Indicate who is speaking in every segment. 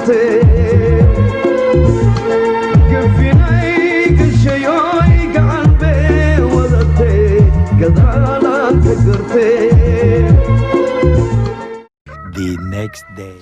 Speaker 1: قرتي كفيني كل شيء قلبي ولدتي قدرك قرتي.
Speaker 2: The next day.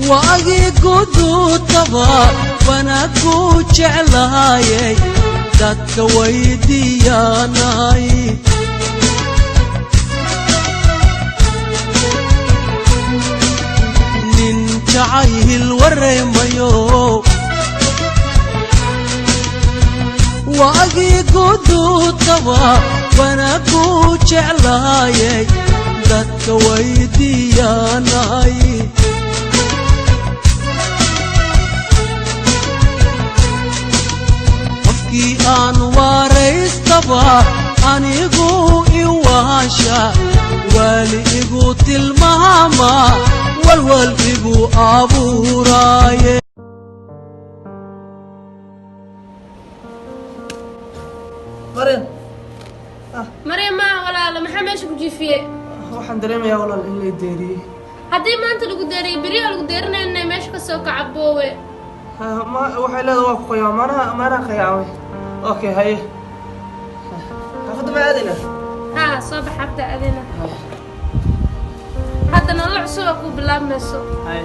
Speaker 3: واقي قدو طبا وانا كوش علاي دادك ويدي يا ناي ننجعيه الوري ميو واقي قدو طبا وانا كوش علاي دادك ويدي يا ناي قفكي أنوار استبا أنيقو إيواشا والي إيقو تلماما والوال إيقو أبو راي.
Speaker 4: مريم ما ولا محمد ايش بجيفيه
Speaker 5: waxaan dareemayaa walaal in la deeriyay
Speaker 4: hadii maanta lagu deeriyay bariyo lagu deerinayna meesha ka soo kacaboowe
Speaker 5: ma waxay leedahay waa ku qoyaa mana qayaaway okay haye xafada ma aadina
Speaker 4: ha soo baxabta aadina hadda nolol cusub ku bilaabmayso
Speaker 5: haye